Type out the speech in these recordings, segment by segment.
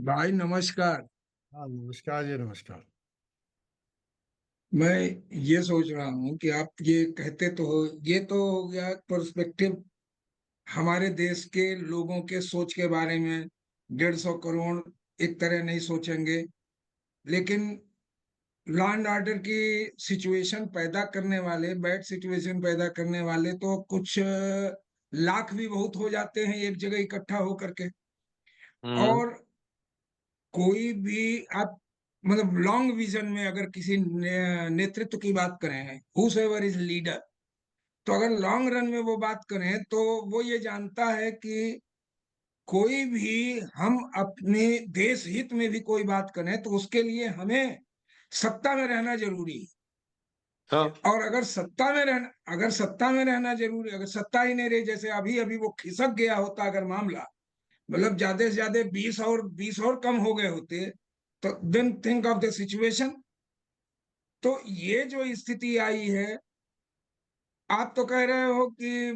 भाई नमस्कार। हाँ, नमस्कार जी, नमस्कार। मैं ये सोच रहा हूँ कि आप ये कहते तो हो, ये तो हो गया पर्सपेक्टिव हमारे देश के लोगों के सोच के बारे में। 150 करोड़ एक तरह नहीं सोचेंगे, लेकिन लॉ एंड ऑर्डर की सिचुएशन पैदा करने वाले, बैड सिचुएशन पैदा करने वाले तो कुछ लाख भी बहुत हो जाते हैं एक जगह इकट्ठा होकर के। हम्म। और कोई भी आप मतलब लॉन्ग विजन में अगर किसी नेतृत्व की बात करें, हुएवर इज लीडर, तो अगर लॉन्ग रन में वो बात करें तो वो ये जानता है कि कोई भी हम अपने देश हित में भी कोई बात करें तो उसके लिए हमें सत्ता में रहना जरूरी है। हाँ। और अगर सत्ता में रहना जरूरी, अगर सत्ता ही नहीं रही, जैसे अभी अभी वो खिसक गया होता अगर मामला, मतलब ज्यादा से ज्यादा 20 और कम हो गए होते, तो then think of the situation. तो ये जो स्थिति आई है, आप तो कह रहे हो कि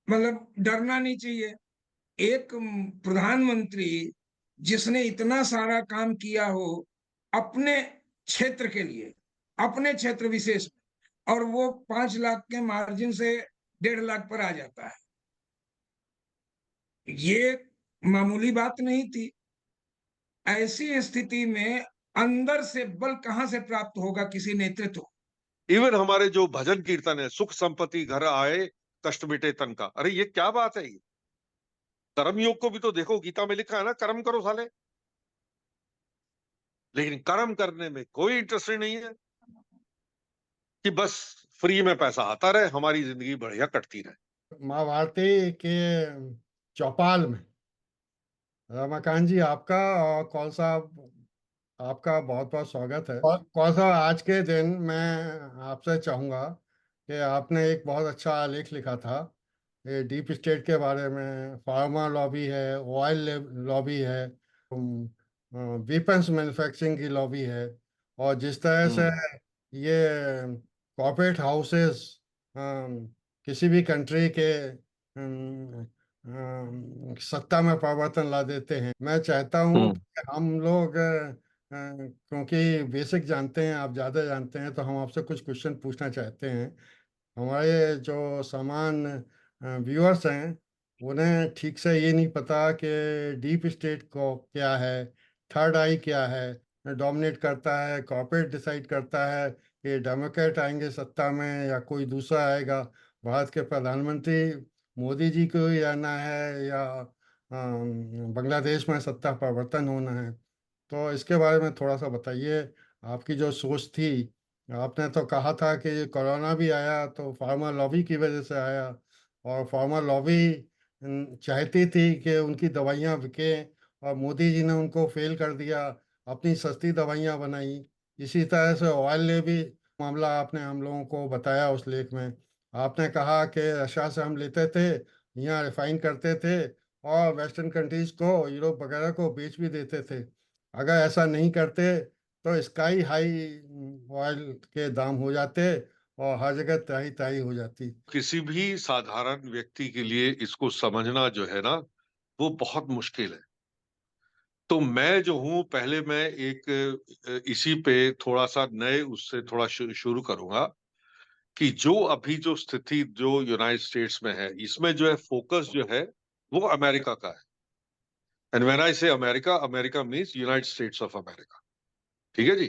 मतलब डरना नहीं चाहिए। एक प्रधानमंत्री जिसने इतना सारा काम किया हो अपने क्षेत्र के लिए, अपने क्षेत्र विशेष में, और वो 5 लाख के मार्जिन से 1.5 लाख पर आ जाता है, ये मामूली बात नहीं थी। ऐसी स्थिति में अंदर से बल कहां से प्राप्त होगा किसी नेतृत्व। इवन हमारे जो भजन कीर्तन है, सुख संपत्ति घर आए कष्ट मिटे तन का, अरे ये क्या बात है? ये कर्म योग को भी तो देखो, गीता में लिखा है ना, कर्म करो साले। लेकिन कर्म करने में कोई इंटरेस्ट नहीं है कि बस फ्री में पैसा आता रहे, हमारी जिंदगी बढ़िया कटती रहे। माँ भारती के चौपाल में रमाकांत जी, आपका और कौल साहब, आपका बहुत बहुत स्वागत है। और कौल साहब, आज के दिन मैं आपसे चाहूँगा कि आपने एक बहुत अच्छा आलेख लिखा था ये डीप स्टेट के बारे में। फार्मा लॉबी है, ऑयल लॉबी है, वेपन्स मैन्युफैक्चरिंग की लॉबी है, और जिस तरह से हम्म। ये कॉर्पोरेट हाउसेस किसी भी कंट्री के सत्ता में परिवर्तन ला देते हैं। मैं चाहता हूँ हम्म। कि हम लोग क्योंकि बेसिक जानते हैं, आप ज़्यादा जानते हैं, तो हम आपसे कुछ क्वेश्चन पूछना चाहते हैं। हमारे जो समान व्यूअर्स हैं, उन्हें ठीक से ये नहीं पता कि डीप स्टेट को क्या है, थर्ड आई क्या है, डोमिनेट करता है, कॉर्पोरेट डिसाइड करता है कि डेमोक्रेट आएंगे सत्ता में या कोई दूसरा आएगा, भारत के प्रधानमंत्री मोदी जी को ही रहना है या बांग्लादेश में सत्ता परिवर्तन होना है। तो इसके बारे में थोड़ा सा बताइए, आपकी जो सोच थी। आपने तो कहा था कि ये कोरोना भी आया तो फार्मा लॉबी की वजह से आया, और फार्मा लॉबी चाहती थी कि उनकी दवाइयाँ बिकें, और मोदी जी ने उनको फेल कर दिया, अपनी सस्ती दवाइयाँ बनाई। इसी तरह से ऑयल ने भी मामला आपने हम लोगों को बताया उस लेख में। आपने कहा कि रशिया से हम लेते थे, यहाँ रिफाइन करते थे, और वेस्टर्न कंट्रीज को, यूरोप वगैरह को बेच भी देते थे। अगर ऐसा नहीं करते तो स्काई हाई ऑयल के दाम हो जाते, और हर जगह त्राही त्राही हो जाती। किसी भी साधारण व्यक्ति के लिए इसको समझना जो है ना, वो बहुत मुश्किल है। तो मैं जो हूं, पहले मैं एक इसी पे थोड़ा सा नए उससे थोड़ा शुरू करूंगा कि जो अभी जो स्थिति जो यूनाइटेड स्टेट्स में है, इसमें जो है फोकस जो है वो अमेरिका का है। एंड व्हेन आई से America, America means United states of America. ठीक है जी।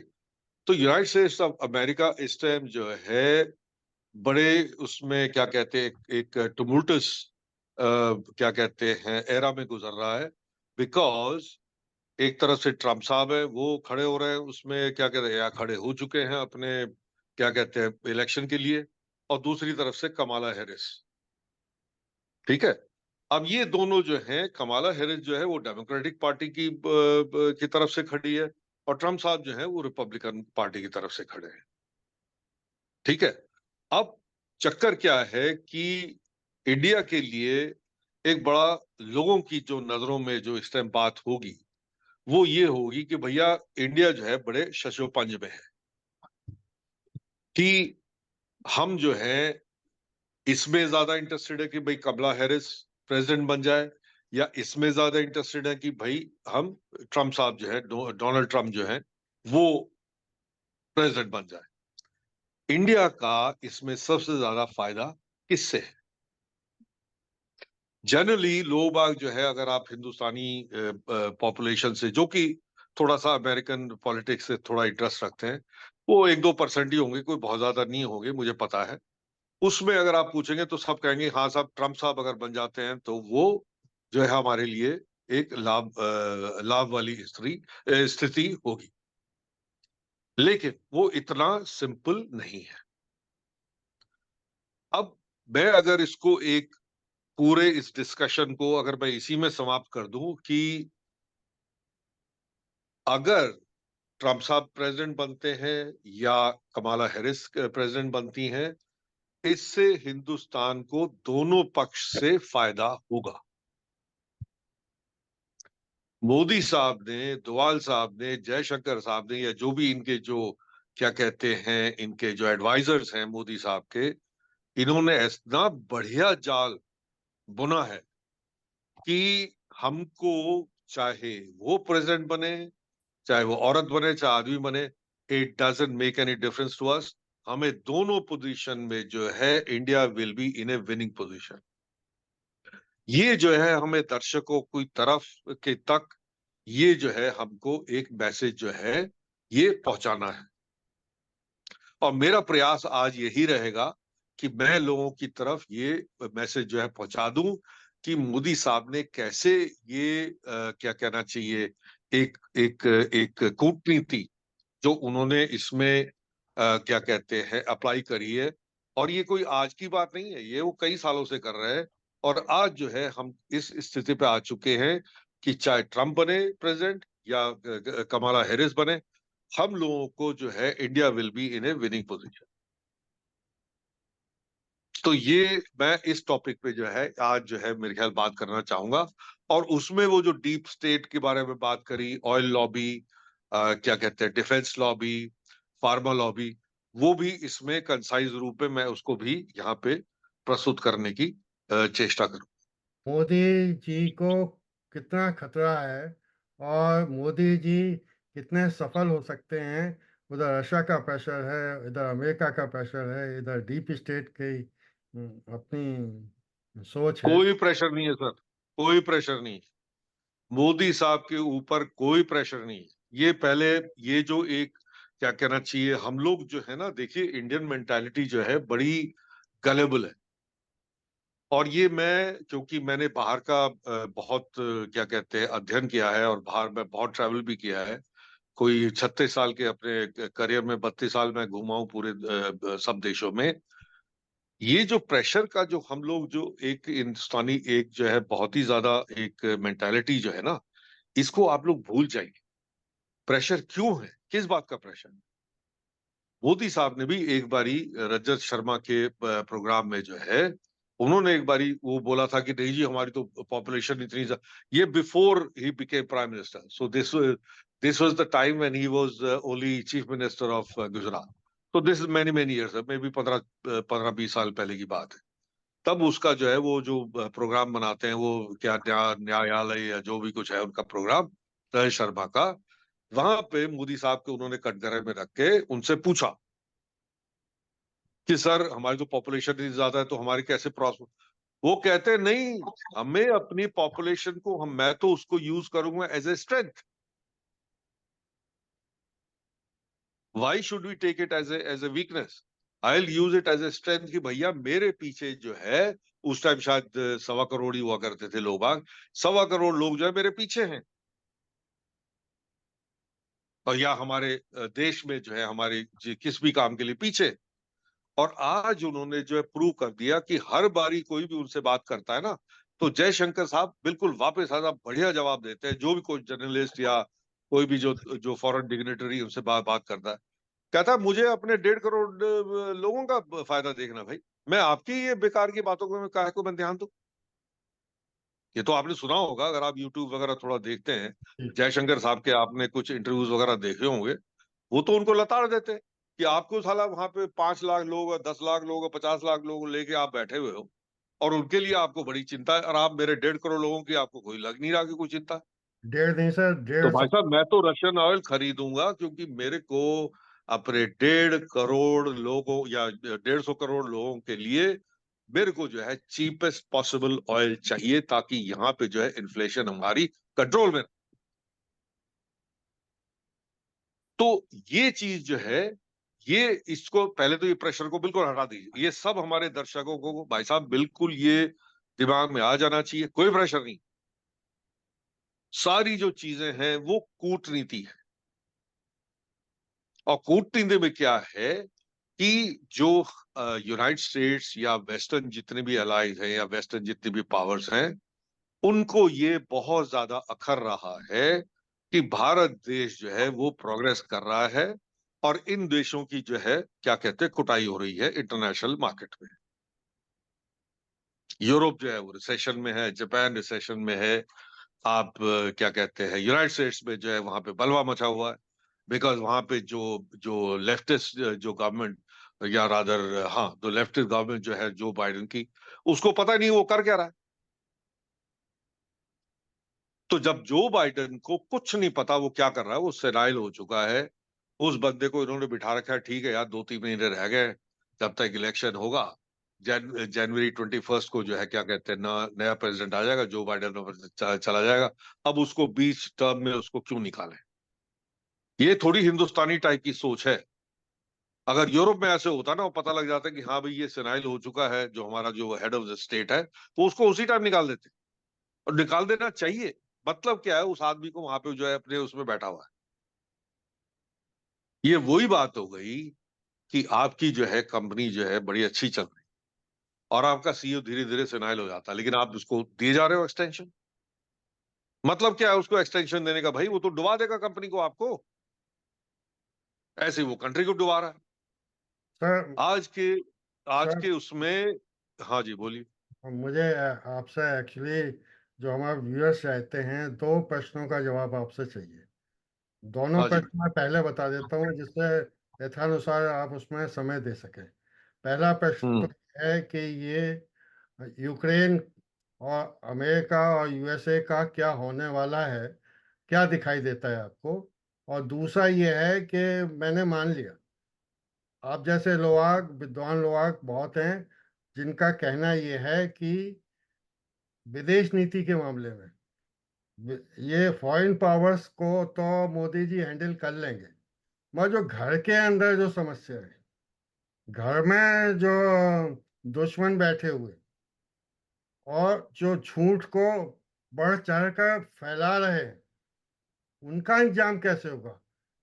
तो यूनाइटेड स्टेट्स ऑफ अमेरिका इस टाइम जो है बड़े उसमें क्या कहते हैं, एक टुमुल्टस क्या कहते हैं एरा में गुजर रहा है। बिकॉज एक तरफ से ट्रम्प साहब है, वो खड़े हो रहे हैं उसमें क्या कहते हैं, या खड़े हो चुके हैं अपने क्या कहते हैं इलेक्शन के लिए, और दूसरी तरफ से कमाला हैरिस। ठीक है। अब ये दोनों जो हैं, कमाला हैरिस जो है वो डेमोक्रेटिक पार्टी की तरफ से खड़ी है, और ट्रम्प साहब जो है वो रिपब्लिकन पार्टी की तरफ से खड़े हैं। ठीक है। अब चक्कर क्या है कि इंडिया के लिए एक बड़ा, लोगों की जो नजरों में जो इस टाइम बात होगी वो ये होगी कि भैया इंडिया जो है बड़े शशोपंज में है, कि हम जो है इसमें ज्यादा इंटरेस्टेड है कि भाई कमला हैरिस प्रेसिडेंट बन जाए, या इसमें ज्यादा इंटरेस्टेड है कि भाई हम ट्रम्प साहब जो है, डोनाल्ड ट्रम्प जो है वो प्रेसिडेंट बन जाए। इंडिया का इसमें सबसे ज्यादा फायदा किससे है? जनरली लोग बाग जो है, अगर आप हिंदुस्तानी पॉपुलेशन से, जो कि थोड़ा सा अमेरिकन पॉलिटिक्स से थोड़ा इंटरेस्ट रखते हैं, वो 1-2% ही होंगे, कोई बहुत ज्यादा नहीं होंगे, मुझे पता है। उसमें अगर आप पूछेंगे तो सब कहेंगे हाँ साहब, ट्रम्प साहब अगर बन जाते हैं तो वो जो है हमारे लिए एक लाभ वाली स्थिति होगी। लेकिन वो इतना सिंपल नहीं है। अब मैं अगर इसको एक पूरे इस डिस्कशन को अगर मैं इसी में समाप्त कर दूं कि अगर ट्रम्प साहब प्रेसिडेंट बनते हैं या कमाला हैरिस प्रेसिडेंट बनती हैं, इससे हिंदुस्तान को दोनों पक्ष से फायदा होगा। मोदी साहब ने, डोवाल साहब ने, जयशंकर साहब ने, या जो भी इनके जो क्या कहते हैं, इनके जो एडवाइजर्स हैं मोदी साहब के, इन्होंने इतना बढ़िया जाल बुना है कि हमको, चाहे वो प्रेसिडेंट बने, चाहे वो औरत बने, चाहे आदमी बने, it doesn't make any difference to us. हमें दोनों पोजीशन में जो है India will be in a winning position. ये जो है हमें दर्शकों की तरफ के तक ये जो है हमको एक मैसेज जो है ये पहुंचाना है। और मेरा प्रयास आज यही रहेगा कि मैं लोगों की तरफ ये मैसेज जो है पहुंचा दूं कि मोदी साहब ने कैसे ये क्या कहना चाहिए, एक एक एक कूटनीति जो उन्होंने इसमें क्या कहते हैं अप्लाई करी है। और ये कोई आज की बात नहीं है, ये वो कई सालों से कर रहे हैं। और आज जो है हम इस स्थिति पे आ चुके हैं कि चाहे ट्रम्प बने प्रेसिडेंट या कमाला हैरिस बने, हम लोगों को जो है India will be in a winning position. तो ये मैं इस टॉपिक पे जो है आज जो है मेरे ख्याल बात करना चाहूंगा। और उसमें वो जो डीप स्टेट के बारे में बात करी, ऑयल लॉबी, क्या कहते हैं, डिफेंस लॉबी, फार्मा लॉबी, वो भी इसमें कंसाइज रूप में मैं उसको भी यहाँ पे प्रस्तुत करने की चेष्टा करूं। मोदी जी को कितना खतरा है और मोदी जी कितने सफल हो सकते हैं? उधर रशिया का प्रेशर है, इधर अमेरिका का प्रेशर है, इधर डीप स्टेट की अपनी सोच है। कोई प्रेशर नहीं है सर, कोई प्रेशर नहीं है। मोदी साहब के ऊपर कोई प्रेशर नहीं है। ये पहले, ये जो एक क्या कहना चाहिए, हम लोग जो है ना, देखिए इंडियन मेंटालिटी जो है बड़ी गलेबल है। और ये मैं, क्योंकि मैंने बाहर का बहुत क्या कहते हैं अध्ययन किया है, और बाहर में बहुत ट्रैवल भी किया है। कोई 36 साल के अपने करियर में 32 साल मैं घुमा हूं पूरे सब देशों में। ये जो प्रेशर का जो हम लोग जो एक हिंदुस्तानी एक जो है बहुत ही ज्यादा एक मेंटालिटी जो है ना, इसको आप लोग भूल जाइए। प्रेशर क्यों है, किस बात का प्रेशर है? मोदी साहब ने भी एक बारी रजत शर्मा के प्रोग्राम में जो है, उन्होंने एक बारी वो बोला था कि नहीं जी हमारी तो पॉपुलेशन इतनी ये before he became prime minister. So this was the time when he was only chief minister of Gujarat. तो this is many many years, maybe 15-20 साल पहले की बात है। तब उसका जो है वो जो प्रोग्राम बनाते हैं, वो क्या न्यायालय या जो भी कुछ है उनका प्रोग्राम, रजत शर्मा का, वहां पे मोदी साहब के उन्होंने कटघरे में रख के उनसे पूछा कि सर हमारी तो पॉपुलेशन इतनी ज्यादा है तो हमारी कैसे प्रॉस्पर। वो कहते हैं नहीं, हमें अपनी पॉपुलेशन को, मैं तो उसको यूज करूंगा as a strength. Why should we take it as a weakness? I will use it as a strength कि भैया मेरे पीछे जो है, उस टाइम शायद 1.25 करोड़ ही हुआ करते थे लोग बाग, 1.25 करोड़ लोग जो है मेरे पीछे हैं। और या हमारे देश में जो है हमारे किस भी काम के लिए पीछे। और आज उन्होंने जो है प्रूव कर दिया कि हर बारी कोई भी उनसे बात करता है ना, तो जयशंकर साहब बिल्कुल वापस आधा बढ़िया जवाब देते हैं। जो भी कोई जर्नलिस्ट या कोई भी जो जो फॉरेन डिग्नेटरी उनसे बात करता है, कहता है मुझे अपने 1.5 करोड़ लोगों का फायदा देखना भाई, मैं आपकी ये बेकार की बातों को मैं काहे को मैं ध्यान दूं। ये तो आपने सुना होगा, अगर आप यूट्यूब वगैरह थोड़ा देखते हैं, जयशंकर साहब के आपने कुछ इंटरव्यूज वगैरह देखे होंगे, वो तो उनको लताड़ देते हैं कि आपको साला वहां पे 5 लाख लोग, 10 लाख लोग, 50 लाख लोग लेके आप बैठे हुए हो, और उनके लिए आपको बड़ी चिंता है, और आप मेरे 1.5 करोड़ लोगों की आपको कोई लग नहीं रहा कि कोई चिंता है। 1.5 नहीं सर, तो 1.5 भाई साहब, मैं तो रशियन ऑयल खरीदूंगा, क्योंकि मेरे को अपने 1.5 करोड़ लोगों या 150 करोड़ लोगों के लिए मेरे को जो है चीपेस्ट पॉसिबल ऑयल चाहिए, ताकि यहाँ पे जो है इन्फ्लेशन हमारी कंट्रोल में। तो ये चीज जो है, ये इसको पहले तो ये प्रेशर को बिल्कुल हटा दीजिए। ये सब हमारे दर्शकों को भाई साहब बिल्कुल ये दिमाग में आ जाना चाहिए, कोई प्रेशर नहीं। सारी जो चीजें हैं वो कूटनीति है, और कूटनीति में क्या है कि जो यूनाइटेड स्टेट्स या वेस्टर्न जितने भी अलाइज हैं या वेस्टर्न जितनी भी पावर्स हैं, उनको ये बहुत ज्यादा अखर रहा है कि भारत देश जो है वो प्रोग्रेस कर रहा है, और इन देशों की जो है क्या कहते हैं कुटाई हो रही है इंटरनेशनल मार्केट में। यूरोप जो है वो रिसेशन में है, जापान रिसेशन में है, आप क्या कहते हैं यूनाइटेड स्टेट्स में जो है वहां पे बलवा मचा हुआ है, बिकॉज वहां पे जो जो लेफ्टिस्ट जो गवर्नमेंट, या रादर हाँ जो लेफ्टिस्ट गवर्नमेंट जो है जो बाइडेन की, उसको पता नहीं वो कर क्या रहा है। तो जब जो बाइडेन को कुछ नहीं पता वो क्या कर रहा है, वो सेनाइल हो चुका है, उस बंदे को इन्होंने बिठा रखा है। ठीक है यार, 2-3 महीने रह गए जब तक इलेक्शन होगा, जनवरी 21 को जो है क्या कहते हैं नया प्रेसिडेंट आ जाएगा, जो बाइडेन चला जाएगा। अब उसको बीच टर्म में उसको क्यों निकालें? ये थोड़ी हिंदुस्तानी टाइप की सोच है। अगर यूरोप में ऐसे होता ना, वो पता लग जाता है कि हाँ भाई ये सेनाइल हो चुका है जो हमारा जो हेड ऑफ द स्टेट है, तो उसको उसी टाइम निकाल देते, और निकाल देना चाहिए। मतलब क्या है, उस आदमी को वहां पे जो है अपने उसमें बैठा हुआ है। ये वही बात हो गई कि आपकी जो है कंपनी जो है बड़ी अच्छी चल रही, और आपका सीईओ धीरे धीरे सेनाइल हो जाता है, लेकिन आप उसको दिए जा रहे हो एक्सटेंशन। मतलब क्या है उसको एक्सटेंशन देने का? भाई वो तो डुबा देगा कंपनी को आपको, ऐसे वो कंट्री को डुबा रहा है सर। आज के आज सर के उसमें। हाँ जी बोलिए। मुझे आपसे एक्चुअली, जो हमारे व्यूअर्स चाहते हैं, 2 प्रश्नों का जवाब आपसे चाहिए। दोनों हाँ जी। प्रश्न मैं पहले बता देता हूँ, जिससे यथानुसार आप उसमें समय दे सकें। पहला प्रश्न तो हम्म। है कि ये यूक्रेन और अमेरिका और यूएसए का क्या होने वाला है, क्या दिखाई देता है आपको? और दूसरा ये है कि मैंने मान लिया, आप जैसे लोग, विद्वान लोग बहुत हैं, जिनका कहना ये है कि विदेश नीति के मामले में ये फॉरेन पावर्स को तो मोदी जी हैंडल कर लेंगे, मगर जो घर के अंदर जो समस्या है, घर में जो दुश्मन बैठे हुए और जो झूठ को बढ़ चढ़ कर फैला रहे हैं, उनका इंतजाम कैसे होगा?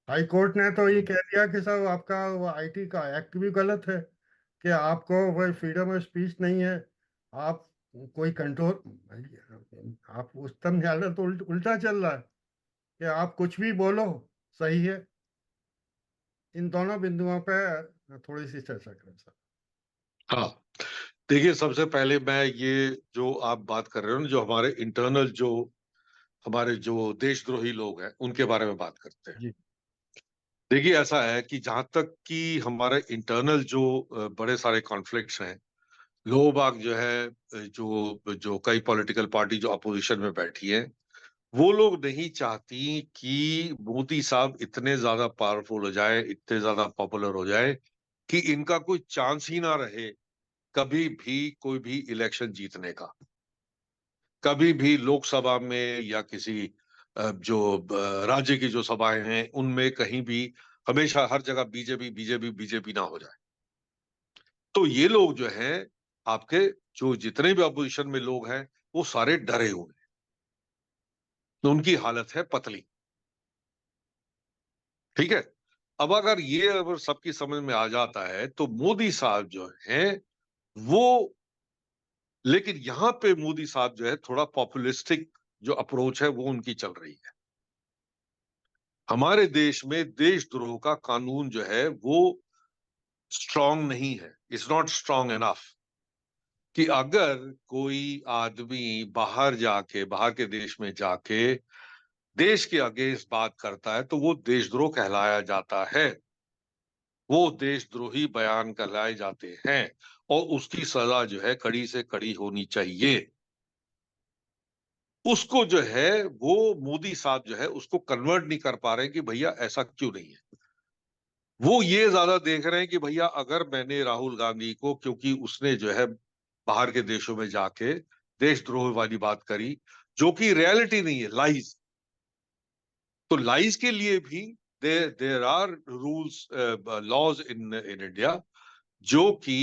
हाई कोर्ट ने तो ये कह दिया कि साहब आपका वो आईटी का एक्ट भी गलत है, कि आपको वो फ्रीडम ऑफ स्पीच नहीं है, आप कोई कंट्रोल, आप उच्चतम न्यायालय तो उल्टा चल रहा है कि आप कुछ भी बोलो सही है। इन दोनों बिंदुओं पे थोड़ी सी चर्चा करें सर। हाँ, देखिए सबसे पहले मैं ये जो आप बात कर रहे हो ना, जो हमारे इंटरनल जो हमारे जो देशद्रोही लोग हैं उनके बारे में बात करते हैं। जी। देखिए ऐसा है कि जहां तक कि हमारे इंटरनल जो बड़े सारे कॉन्फ्लिक्ट्स हैं, लोग बाग जो है जो जो कई पॉलिटिकल पार्टी जो अपोजिशन में बैठी है, वो लोग नहीं चाहती कि मोदी साहब इतने ज्यादा पावरफुल हो जाए, इतने ज्यादा पॉपुलर हो जाए कि इनका कोई चांस ही ना रहे कभी भी कोई भी इलेक्शन जीतने का। कभी भी लोकसभा में या किसी जो राज्य की जो सभाएं हैं उनमें कहीं भी, हमेशा हर जगह बीजेपी बीजेपी बीजेपी ना हो जाए। तो ये लोग जो हैं आपके, जो जितने भी अपोजिशन में लोग हैं, वो सारे डरे हुए हैं, तो उनकी हालत है पतली। ठीक है। अब अगर ये अगर सबकी समझ में आ जाता है तो मोदी साहब जो हैं वो, लेकिन यहां पे मोदी साहब जो है थोड़ा पॉपुलिस्टिक जो अप्रोच है वो उनकी चल रही है। हमारे देश में देशद्रोह का कानून जो है वो स्ट्रांग नहीं है, इट्स नॉट स्ट्रांग इनफ, कि अगर कोई आदमी बाहर के देश में जाके देश के अगेंस्ट बात करता है तो वो देशद्रोह कहलाया जाता है। वो देशद्रोही बयान कहलाए जाते हैं और उसकी सजा जो है कड़ी से कड़ी होनी चाहिए। उसको जो है वो मोदी साहब जो है उसको कन्वर्ट नहीं कर पा रहे कि भैया ऐसा क्यों नहीं है। वो ये ज्यादा देख रहे हैं कि भैया अगर मैंने राहुल गांधी को, क्योंकि उसने जो है बाहर के देशों में जाके देशद्रोह वाली बात करी जो कि रियलिटी नहीं है, लाइज। तो लाइज के लिए भी there are rules, laws in in India, जो कि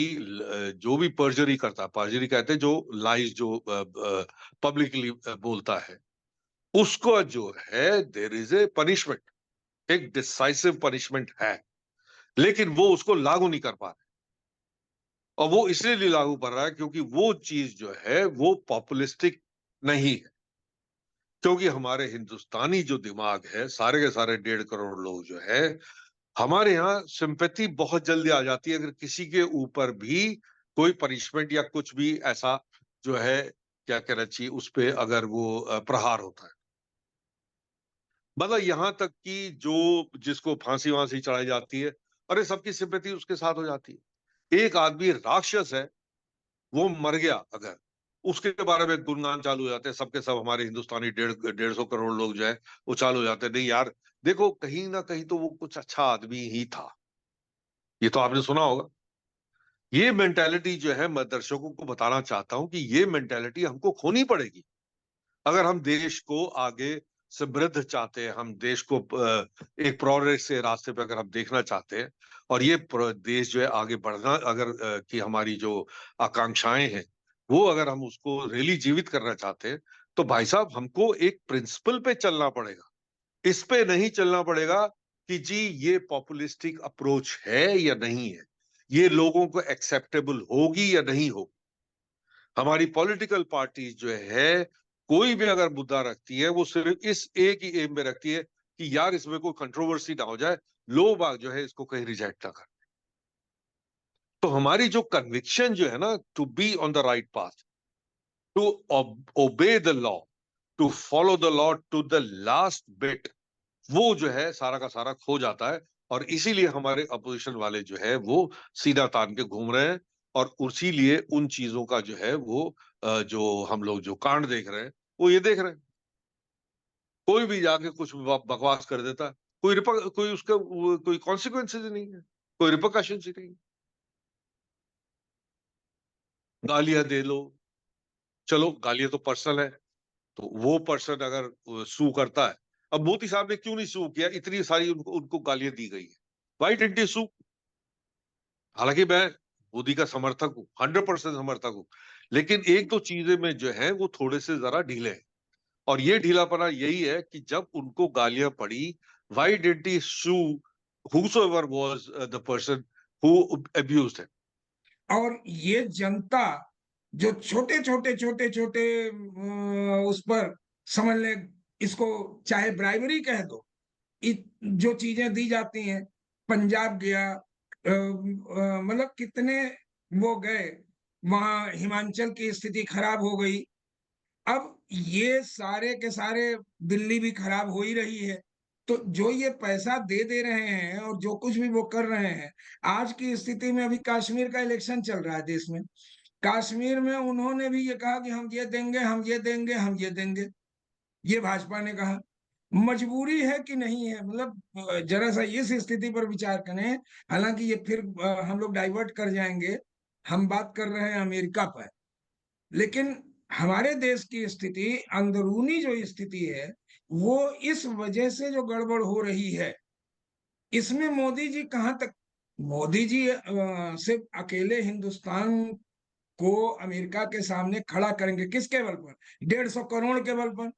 जो भी पर्जरी करता है, पर्जरी कहते हैं जो लाइज जो पब्लिकली बोलता है, उसको जो है देर इज ए पनिशमेंट, एक डिसाइसिव पनिशमेंट है, लेकिन वो उसको लागू नहीं कर पा रहे। और वो इसलिए नहीं लागू कर रहा है क्योंकि वो चीज जो है वो पॉपुलिस्टिक नहीं है। क्योंकि हमारे हिंदुस्तानी जो दिमाग है, सारे के सारे 1.5 करोड़ लोग जो है, हमारे यहाँ सिंपैथी बहुत जल्दी आ जाती है अगर किसी के ऊपर भी कोई पनिशमेंट या कुछ भी ऐसा जो है, क्या कहना चाहिए, उस पे अगर वो प्रहार होता है। मतलब यहां तक कि जो जिसको फांसी वांसी चढ़ाई जाती है, अरे सबकी सिंपैथी उसके साथ हो जाती है। एक आदमी राक्षस है, वो मर गया अगर, उसके बारे में गुणगान चालू हो जाते हैं सबके सब, हमारे हिंदुस्तानी 150 करोड़ लोग जो है वो चालू हो जाते हैं, नहीं यार देखो कहीं ना कहीं तो वो कुछ अच्छा आदमी ही था। ये तो आपने सुना होगा। ये मेंटेलिटी जो है, मैं दर्शकों को बताना चाहता हूं कि ये मेंटेलिटी हमको खोनी पड़ेगी अगर हम देश को आगे समृद्ध चाहते हैं, हम देश को एक प्रोग्रेस के रास्ते पे अगर हम देखना चाहते हैं, और ये देश जो है आगे बढ़ना अगर की हमारी जो आकांक्षाएं हैं वो अगर हम उसको रियली जीवित करना चाहते हैं, तो भाई साहब हमको एक प्रिंसिपल पे चलना पड़ेगा। इस पे नहीं चलना पड़ेगा कि जी ये पॉपुलिस्टिक अप्रोच है या नहीं है, ये लोगों को एक्सेप्टेबल होगी या नहीं होगी। हमारी पॉलिटिकल पार्टी जो है कोई भी अगर मुद्दा रखती है वो सिर्फ इस एक ही एम में रखती है कि यार इसमें कोई कंट्रोवर्सी ना हो जाए, लोग बाग जो है इसको कहीं रिजेक्ट ना कर। तो हमारी जो कन्विक्शन जो है ना, to be on the right path, to obey the law, to follow the law to the last bit, वो जो है सारा का सारा खो जाता है। और इसीलिए हमारे अपोजिशन वाले जो है वो सीधा तान के घूम रहे हैं, और उसी लिए उन चीजों का जो है वो जो हम लोग जो कांड देख रहे हैं वो ये देख रहे हैं। कोई भी जाके कुछ बकवास कर देता है, कोई उसका कोई कॉन्सिक्वेंसेज ही नहीं है, कोई रिपोर्कशन ही नहीं। गालियां दे लो, चलो गालियां तो पर्सनल है, तो वो पर्सन अगर सू करता है, अब मोदी साहब ने क्यों नहीं सू किया, इतनी सारी उनको उनको गालियां दी गई है, वाई डिडंट ही सू? हालांकि मैं मोदी का समर्थक हूँ, 100% समर्थक हूँ, लेकिन एक दो चीजें में जो है वो थोड़े से जरा ढीले हैं। और ये ढीलापना यही है कि जब उनको गालियां पड़ी, why did he sue whosoever was the person who abused him? और ये जनता जो छोटे छोटे छोटे छोटे उस पर समझ ले, इसको चाहे ब्राइबरी कह दो, जो चीजें दी जाती हैं, पंजाब गया, मतलब कितने वो गए, वहां हिमाचल की स्थिति खराब हो गई। अब ये सारे के सारे, दिल्ली भी खराब हो ही रही है। तो जो ये पैसा दे दे रहे हैं और जो कुछ भी वो कर रहे हैं, आज की स्थिति में अभी कश्मीर का इलेक्शन चल रहा है देश में, कश्मीर में उन्होंने भी ये कहा कि हम ये देंगे, हम ये देंगे, हम ये देंगे। ये भाजपा ने कहा। मजबूरी है कि नहीं है, मतलब जरा सा इस स्थिति पर विचार करें। हालांकि ये फिर हम लोग डाइवर्ट कर जाएंगे, हम बात कर रहे हैं अमेरिका पर, लेकिन हमारे देश की स्थिति, अंदरूनी जो स्थिति है, वो इस वजह से जो गड़बड़ हो रही है, इसमें मोदी जी कहां तक, मोदी जी सिर्फ अकेले हिंदुस्तान को अमेरिका के सामने खड़ा करेंगे किसके बल पर? 150 करोड़ के बल पर।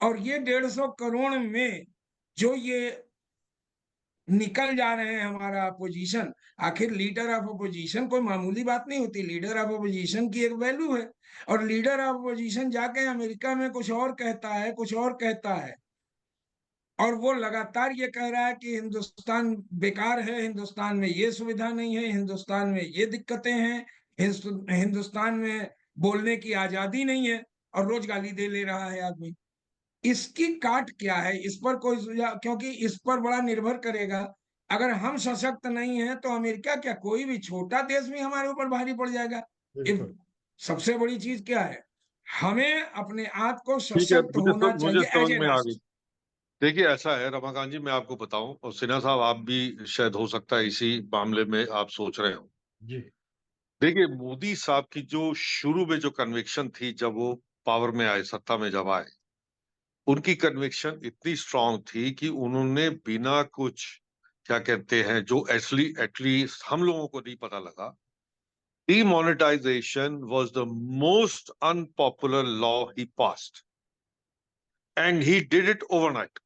और ये 150 करोड़ में जो ये निकल जा रहे हैं हमारा अपोजिशन, आखिर लीडर ऑफ अपोजिशन कोई मामूली बात नहीं होती, लीडर ऑफ अपोजिशन की एक वैल्यू है। और लीडर ऑफ अपोजिशन जाके अमेरिका में कुछ और कहता है, कुछ और कहता है, और वो लगातार ये कह रहा है कि हिंदुस्तान बेकार है, हिंदुस्तान में ये सुविधा नहीं है, हिंदुस्तान में ये दिक्कतें हैं, हिंदुस्तान में बोलने की आजादी नहीं है, और रोज गाली दे ले रहा है आदमी। इसकी काट क्या है, इस पर कोई सुझाव, क्योंकि इस पर बड़ा निर्भर करेगा अगर हम सशक्त नहीं हैं तो अमेरिका क्या, कोई भी छोटा देश भी हमारे ऊपर भारी पड़ जाएगा। बिल्कुल। सबसे बड़ी चीज क्या है, हमें अपने आप को ठीक है, सशक्त होना मुझे चाहिए समझ एज ए में आ गई। राष्ट्र। देखिए ऐसा है रमाकांत जी, मैं आपको बताऊं, और सिन्हा साहब आप भी शायद हो सकता है इसी मामले में आप सोच रहे हो। जी। देखिए मोदी साहब की जो शुरू में जो कन्विक्शन थी जब वो पावर में आए, सत्ता में जब आए, उनकी कन्विक्शन इतनी स्ट्रांग थी कि उन्होंने बिना कुछ, क्या कहते हैं, जो एटलीस्ट हम लोगों को नहीं पता लगा, demonetization was the most unpopular law he passed and he did it overnight।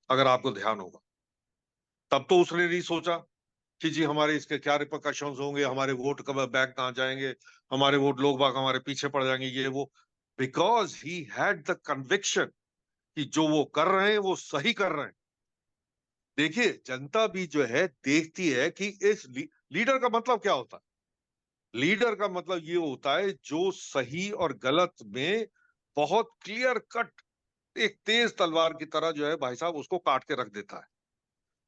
अगर आपको ध्यान होगा, तब तो उसने नहीं सोचा कि जी हमारे इसके क्या रिपरकशंस होंगे, हमारे वोट कब बैक कहाँ जाएंगे, हमारे वोट लोग बाग हमारे पीछे पड़ जाएंगे, ये वो। Because he had the conviction कि जो वो कर रहे हैं वो सही कर रहे हैं। देखिए जनता भी जो है देखती है कि इस लीडर का मतलब क्या होता है। लीडर का मतलब ये होता है जो सही और गलत में बहुत क्लियर कट, एक तेज तलवार की तरह जो है भाई साहब उसको काट के रख देता है।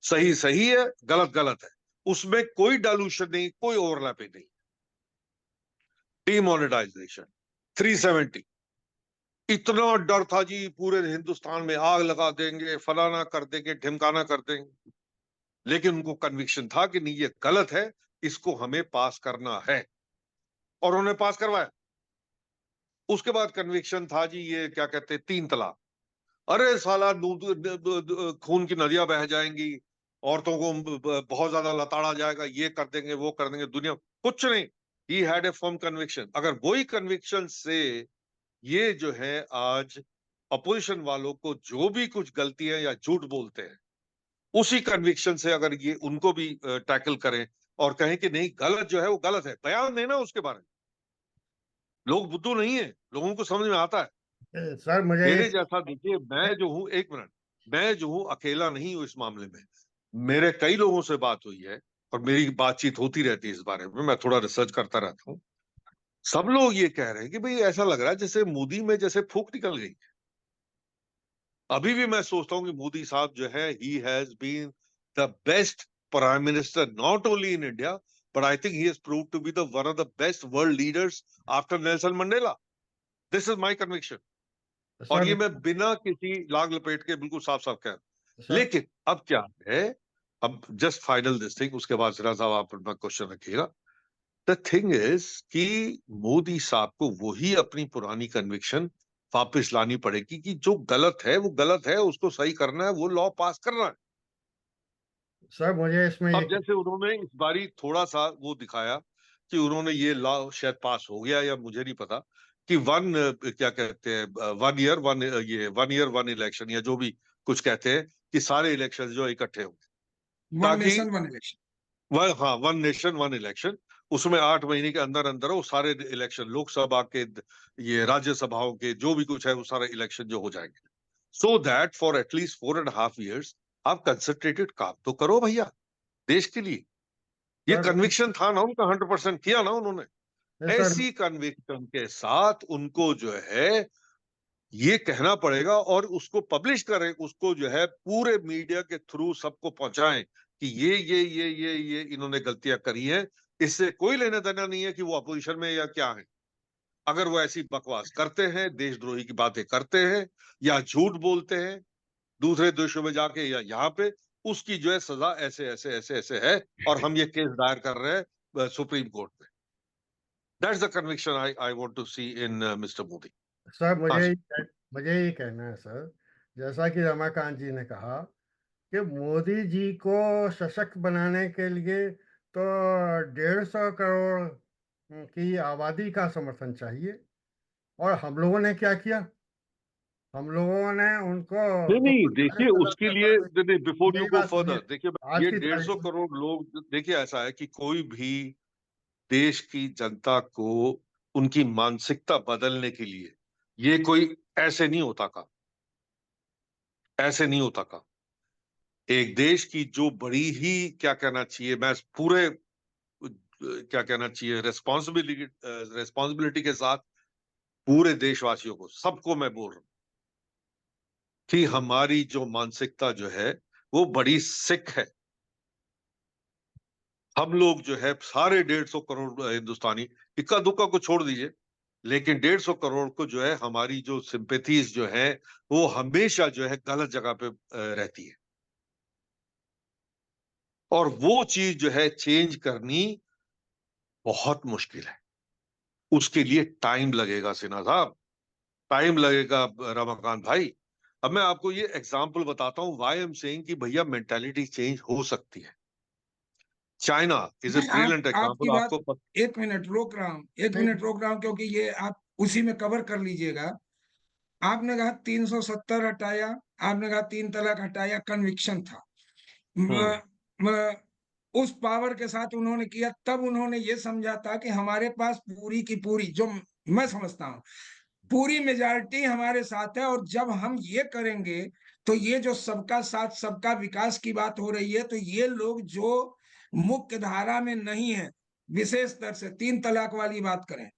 सही सही है, गलत गलत है, उसमें कोई डालूशन नहीं, कोई ओवरलैपिंग नहीं। डिमोनेटाइजेशन 370, इतना डर था जी पूरे हिंदुस्तान में, आग लगा देंगे, फलाना कर देंगे, ढिमकाना कर देंगे। लेकिन उनको कन्विक्शन था कि नहीं ये गलत है, इसको हमें पास करना है, और उन्होंने पास करवाया। उसके बाद कन्विक्शन था जी ये क्या कहते हैं, 3 तलाक। अरे साला खून की नदियां बह जाएंगी, औरतों को बहुत ज्यादा लताड़ा जाएगा, ये कर देंगे वो कर देंगे, दुनिया कुछ नहीं। He had a firm conviction. अगर वही कन्विक्शन से ये जो है आज अपोजिशन वालों को जो भी कुछ गलतियां या झूठ बोलते हैं, उसी कन्विक्शन से अगर ये उनको भी टैकल करें और कहें कि नहीं गलत जो है वो गलत है, बयान देना उसके बारे में। लोग बुद्धू नहीं है, लोगों को समझ में आता है। सर मुझे मेरे जैसा देखिए, मैं जो हूं, एक मिनट, मैं जो हूं अकेला नहीं हूं इस मामले में। मेरे कई लोगों से बात हुई है और मेरी बातचीत होती रहती है इस बारे में, मैं थोड़ा रिसर्च करता रहता हूँ। सब लोग ये कह रहे हैं कि भाई ऐसा लग रहा है जैसे मोदी में जैसे फूंक निकल गई। अभी भी मैं सोचता हूँ कि मोदी साहब जो है, he has been the best prime minister not only in India, but I think he has proved to be the one of the best world leaders after Nelson Mandela. This is my conviction. और sir ये मैं बिना किसी लाग लपेट के बिल्कुल साफ साफ कह रहा हूं। सर लेकिन अब क्या है, अब जस्ट फाइनल दिस थिंग, उसके बाद सिरा साहब आप अपना क्वेश्चन रखिएगा। द थिंग इज कि मोदी साहब को वही अपनी पुरानी कन्विक्शन वापस लानी पड़ेगी कि जो गलत है वो गलत है, उसको सही करना है, वो लॉ पास करना है। सर मुझे इसमें अब एक जैसे उन्होंने इस बारी थोड़ा सा वो दिखाया कि उन्होंने ये लॉ शायद पास हो गया या मुझे नहीं पता, कि क्या कहते हैं, 1 ईयर 1, ये 1 ईयर 1 इलेक्शन या जो भी कुछ कहते हैं, कि सारे इलेक्शन जो इकट्ठे होंगे, वन ताकि नेशन वन इलेक्शन। वह, हाँ, 1 नेशन 1 इलेक्शन, उसमें 8 महीने के अंदर अंदर वो सारे इलेक्शन, लोकसभा के, ये राज्यसभाओं के, जो भी कुछ है वो सारे इलेक्शन जो हो जाएंगे, so that for at least 4.5 years आप कंसंट्रेटेड काम तो करो भैया देश के लिए। ये सर कन्विक्शन था ना उनका, 100% किया ना उन्होंने। सर ऐसी कन्विक्शन के साथ उनको जो है ये कहना पड़ेगा और उसको पब्लिश करें, उसको जो है पूरे मीडिया के थ्रू सबको पहुंचाएं कि ये इन्होंने गलतियां करी हैं। इससे कोई लेना देना नहीं है कि वो अपोजिशन में या क्या है। अगर वो ऐसी बकवास करते हैं, देशद्रोही की बातें करते हैं या झूठ बोलते हैं दूसरे देशों में जाके या यहाँ पे, उसकी जो है सजा ऐसे ऐसे ऐसे ऐसे है, और हम ये केस दायर कर रहे हैं सुप्रीम कोर्ट में। That's the conviction I want to see in mister Modi. Sir हाँ जी। मुझे ये कहना है सर, जैसा कि रमाकांत जी ने कहा कि मोदी जी को सशक्त बनाने के लिए तो 150 करोड़ की आबादी का समर्थन चाहिए। और हम लोगों ने क्या किया, हम लोगों ने उनको नहीं तो नहीं, देखिए उसके लिए, बिफोर यू मेरी गो बात फर्दर, सुनिए। देखिए आज ये की डेढ़ तारीख सौ में करोड़ लोग, देखिए ऐसा है कि कोई भी देश की जनता को उनकी मानसिकता बदलने के लिए ये कोई ऐसे नहीं होता का, ऐसे नहीं होता का। एक देश की जो बड़ी ही, क्या कहना चाहिए, मैं पूरे क्या कहना चाहिए, रेस्पॉन्सिबिलिटी के साथ पूरे देशवासियों को, सबको मैं बोल रहा हूं कि हमारी जो मानसिकता जो है वो बड़ी सिख है। हम लोग जो है सारे 150 करोड़ हिंदुस्तानी, इक्का दुक्का को छोड़ दीजिए, लेकिन 150 करोड़ को जो है हमारी जो सिंपैथीज जो है वो हमेशा जो है गलत जगह पे रहती है। और वो चीज जो है चेंज करनी बहुत मुश्किल है। उसके लिए टाइम लगेगा सिन्हा साहब, टाइम लगेगा रमाकांत भाई। अब मैं आपको ये एग्जांपल बताता हूं व्हाई आई एम सेइंग कि भैया मेंटालिटी चेंज हो सकती है। चाइना इज ए नहीं, ब्रिलियंट आपकी एग्जांपल, बात, आपको एक मिनट रोक रहा हूँ, एक नहीं, मिनट रोक रहा हूँ, क्योंकि ये आप उसी में कवर कर लीजिएगा। आपने कहा 370 हटाया, आपने कहा 3 तलाक हटाया, कन्विक्शन था। हम्म म, म, उस पावर के साथ उन्होंने किया, तब उन्होंने ये समझा था कि हमारे पास पूरी की पूरी, जो मैं समझता हूँ, पूरी मेजॉरिटी हमारे साथ है, और जब हम ये करेंगे तो ये जो सबका साथ सबका विकास की बात हो रही है, तो ये लोग जो मुख्य धारा में नहीं है, विशेष तर से 3 तलाक वाली बात करें,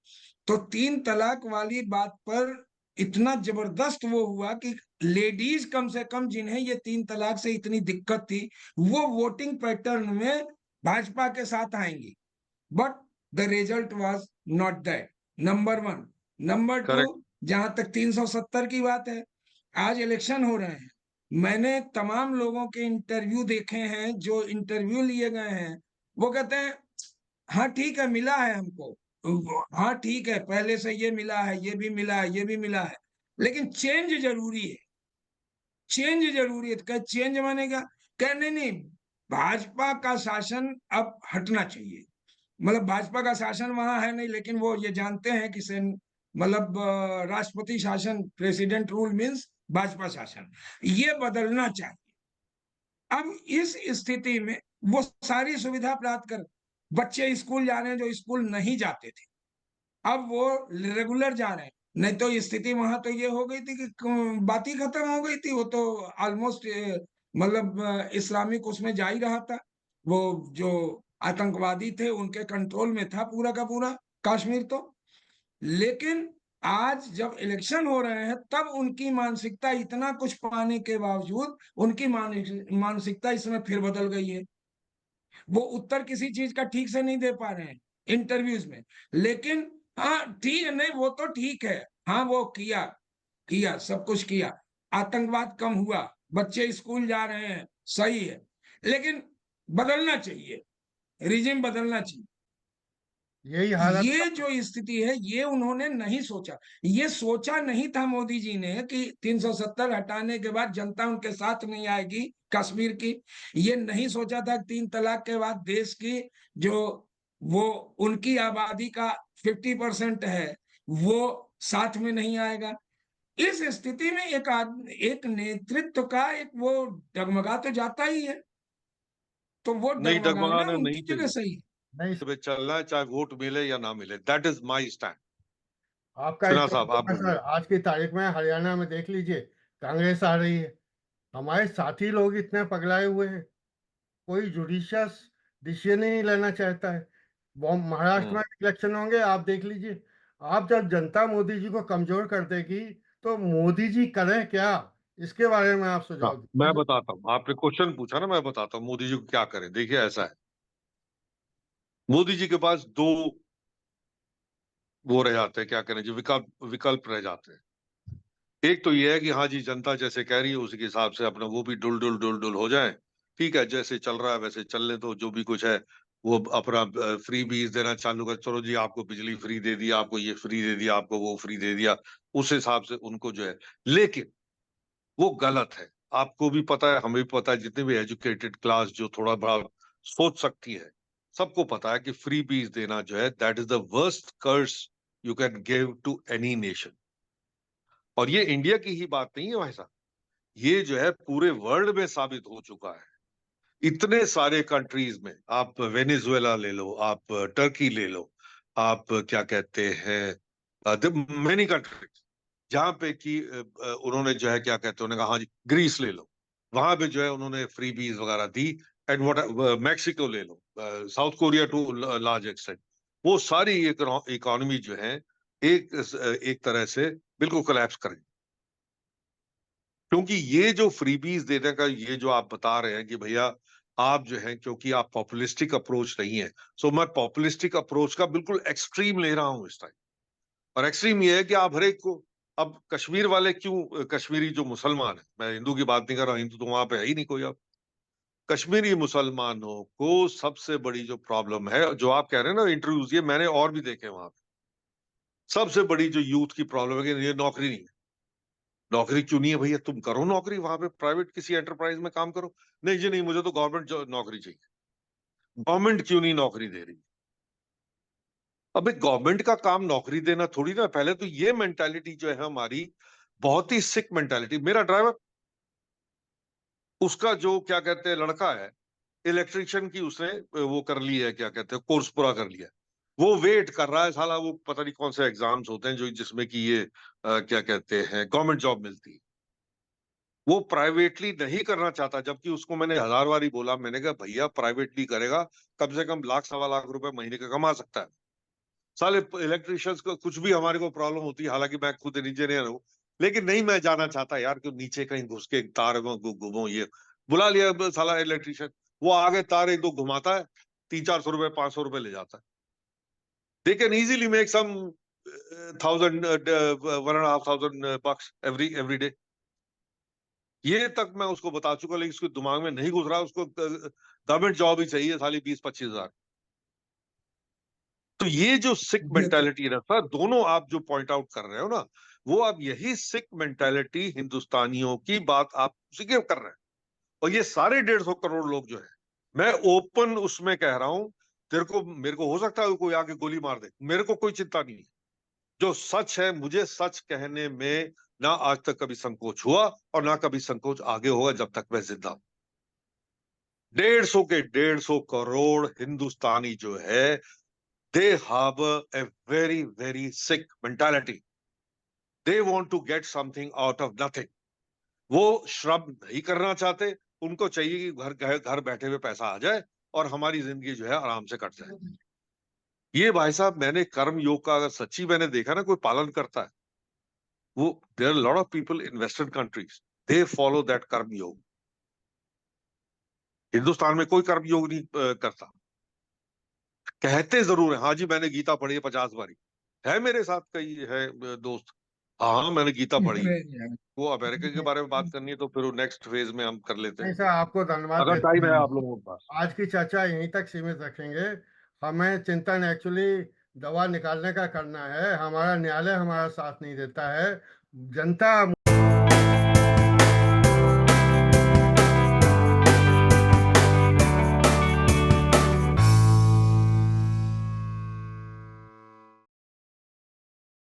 तो 3 तलाक वाली बात पर इतना जबरदस्त वो हुआ कि लेडीज कम से कम जिन्हें ये 3 तलाक से इतनी दिक्कत थी, वो वोटिंग पैटर्न में भाजपा के साथ आएंगी। But the result was not that, number one. Number two, correct. जहां तक 370 की बात है, आज इलेक्शन हो रहे हैं, मैंने तमाम लोगों के इंटरव्यू देखे हैं, जो इंटरव्यू लिए गए हैं, वो कहते हैं हाँ ठीक है, मिला है हमको, हाँ ठीक है, पहले से ये मिला है, ये भी मिला है, ये भी मिला है, लेकिन चेंज जरूरी है, चेंज जरूरी है। तो कह चेंज माने क्या? कह नहीं नहीं, भाजपा का शासन अब हटना चाहिए। मतलब भाजपा का शासन वहां है नहीं, लेकिन वो ये जानते हैं कि मतलब राष्ट्रपति शासन, प्रेसिडेंट रूल मीन्स भाजपा शासन, ये बदलना चाहिए। अब इस स्थिति में वो सारी सुविधा प्राप्त कर, बच्चे स्कूल जा रहे हैं जो स्कूल नहीं जाते थे, अब वो रेगुलर जा रहे हैं। नहीं तो स्थिति वहां तो ये हो गई थी कि बात ही खत्म हो गई थी, वो तो ऑलमोस्ट मतलब इस्लामिक उसमें जा ही रहा था। वो जो आतंकवादी थे उनके कंट्रोल में था पूरा का पूरा कश्मीर तो। लेकिन आज जब इलेक्शन हो रहे हैं, तब उनकी मानसिकता, इतना कुछ पाने के बावजूद उनकी मानसिकता इसमें फिर बदल गई है। वो उत्तर किसी चीज का ठीक से नहीं दे पा रहे हैं इंटरव्यूज में, लेकिन हाँ ठीक है, नहीं वो तो ठीक है, हाँ वो किया, किया सब कुछ किया, आतंकवाद कम हुआ, बच्चे स्कूल जा रहे हैं, सही है, लेकिन बदलना चाहिए, रिजिम बदलना चाहिए। यही हालत ये जो स्थिति है, ये उन्होंने नहीं सोचा। ये सोचा नहीं था मोदी जी ने कि 370 हटाने के बाद जनता उनके साथ नहीं आएगी कश्मीर की। ये नहीं सोचा था कि 3 तलाक के बाद देश की जो वो उनकी आबादी का 50% है, वो साथ में नहीं आएगा। इस स्थिति में एक आदमी, एक नेतृत्व का एक वो डगमगा तो जाता ही है, तो वो नहीं, डगमगाना डगमगाना नहीं उनकी जगह चाहिए, सही है। नहीं। पे चलना है चाहे वोट मिले या ना मिले, दैट इज माई स्टैंड। आपका सिन्हा स्टेट साहब आप होगा सर, बोलिए। आज की तारीख में हरियाणा में देख लीजिए, कांग्रेस आ रही है। हमारे साथी लोग इतने पगलाए हुए हैं, कोई जुडिशियस डिसीजन ही नहीं लेना चाहता है। वो महाराष्ट्र में हम्म इलेक्शन होंगे, आप देख लीजिए। आप जब जनता मोदी जी को कमजोर कर देगी, तो मोदी जी करें क्या, इसके बारे में आप हाँ, सुझाव मैं दीजिए। बताता हूँ, आपने क्वेश्चन पूछा ना, मैं बताता हूँ मोदी जी को क्या करें। देखिए ऐसा है, मोदी जी के पास दो वो रह जाते हैं, क्या करें जी, विकल्प विकल्प रह जाते हैं। एक तो ये है कि हाँ जी जनता जैसे कह रही है उसी के हिसाब से अपना वो भी डुल डुल डुल डुल हो जाए, ठीक है, जैसे चल रहा है वैसे चलने दो, जो भी कुछ है वो अपना फ्री बीज देना चालू कर, चलो जी आपको बिजली फ्री दे दिया, आपको ये फ्री दे दिया, आपको वो फ्री दे दिया, उस हिसाब से उनको जो है। लेकिन वो गलत है, आपको भी पता है, हमें भी पता है, जितने भी एजुकेटेड क्लास जो थोड़ा बड़ा सोच सकती है, सबको पता है कि फ्री बीज देना जो है that is the worst curse you can give to any nation. और ये इंडिया की ही बात नहीं है भाई साहब, ये जो है पूरे वर्ल्ड में साबित हो चुका है। इतने सारे कंट्रीज में, आप वेनेजुएला ले लो, आप टर्की ले लो, आप क्या कहते हैं मेनी कंट्रीज, जहां पे कि उन्होंने जो है क्या कहते हैं, उन्होंने कहा हाँ जी, ग्रीस ले लो, वहां पे जो है उन्होंने फ्री बीज वगैरह दी। एंड व्हाट, मैक्सिको ले लो, South Korea to large extent, वो सारी इकोनॉमी जो है एक तरह से बिल्कुल कोलैप्स कर, क्योंकि ये जो फ्रीबीज देने का ये जो आप बता रहे हैं कि भैया आप जो है, क्योंकि आप पॉपुलिस्टिक अप्रोच नहीं है, सो मैं पॉपुलिस्टिक अप्रोच का बिल्कुल एक्सट्रीम ले रहा हूं इस टाइम। और एक्सट्रीम ये है कि आप हर एक को, अब कश्मीर वाले क्यों, कश्मीरी जो मुसलमान है, मैं हिंदू की बात नहीं कर रहा, हिंदू तो वहां पे है ही नहीं कोई। अब कश्मीरी मुसलमानों को सबसे बड़ी जो प्रॉब्लम है, जो आप कह रहे हैं ना इंटरव्यूज, ये मैंने और भी देखे वहां पे, सबसे बड़ी जो यूथ की प्रॉब्लम है कि ये नौकरी नहीं है। नौकरी क्यों नहीं है भैया? तुम करो नौकरी वहां पे, प्राइवेट किसी एंटरप्राइज में काम करो। नहीं जी नहीं, मुझे तो गवर्नमेंट नौकरी चाहिए। गवर्नमेंट क्यों नहीं नौकरी दे रही? अबे गवर्नमेंट का काम नौकरी देना थोड़ी ना। पहले तो ये मेंटालिटी जो है हमारी, बहुत ही सिक मेंटालिटी। मेरा ड्राइवर, उसका जो क्या कहते हैं लड़का है, इलेक्ट्रिशियन की उसने वो कर ली है, क्या कहते हैं, कोर्स पूरा कर लिया। वो वेट कर रहा है साला, वो पता नहीं कौन से एग्जाम्स होते हैं जो जिसमें कि ये क्या कहते हैं गवर्नमेंट जॉब मिलती है। वो प्राइवेटली नहीं करना चाहता, जबकि उसको मैंने 1000 बार ही बोला। मैंने कहा भैया प्राइवेटली करेगा, कम से कम लाख सवा लाख रुपए महीने का कमा सकता है। साले इलेक्ट्रिशियंस को कुछ भी हमारे को प्रॉब्लम होती है, हालांकि मैं खुद इंजीनियर हूँ, लेकिन नहीं मैं जाना चाहता यार कि नीचे कहीं घुस के तार में घूमो। ये बुला लिया साला इलेक्ट्रिशियन, वो आगे तार एक दो घुमाता है, 300-400 रुपए 500 रुपए ले जाता है। They can easily make some 1000 1,500 bucks every day. ये तक मैं उसको बता चुका, लेकिन उसके दिमाग में नहीं घुस रहा। उसको गवर्नमेंट जॉब ही चाहिए साली 20-25 हजार। तो ये जो सिक ये तो मेंटालिटी है ना सर, दोनों आप जो पॉइंट आउट कर रहे हो ना, वो आप यही सिक मेंटालिटी हिंदुस्तानियों की बात आप उसी के कर रहे हैं। और ये सारे 150 करोड़ लोग जो है, मैं ओपन उसमें कह रहा हूं, तेरे को मेरे को हो सकता है कोई आके गोली मार दे, मेरे को कोई चिंता नहीं है। जो सच है, मुझे सच कहने में ना आज तक कभी संकोच हुआ और ना कभी संकोच आगे होगा जब तक मैं जिंदा हूं। 150 करोड़ हिंदुस्तानी जो है, they have a very very sick mentality. They want to get something out of nothing. वो श्रम नहीं करना चाहते। उनको चाहिए कि घर घर बैठे हुए पैसा आ जाए और हमारी जिंदगी जो है आराम से कट जाए। ये भाई साहब, मैंने कर्म योग का अगर सच्ची मैंने देखा ना कोई पालन करता है, वो there are lot of people in western countries, they follow that karma yoga. Hindustan में कोई कर्म योग नहीं करता। कहते जरूर है हाँ जी मैंने गीता पढ़ी है 50 बारी। है मेरे साथ कई है दोस्त, हाँ हाँ मैंने गीता पढ़ी है। अरे यार, वो अमेरिका के बारे में बात करनी है तो फिर वो नेक्स्ट फेज में हम कर लेते नहीं हैं, सर, आपको धन्यवाद अगर देते टाइम है हैं। आप लोगों के पास। आज की चर्चा यहीं तक सीमित रखेंगे। हमें चिंतन एक्चुअली दवा निकालने का करना है। हमारा न्यायालय हमारा साथ नहीं देता है। जनता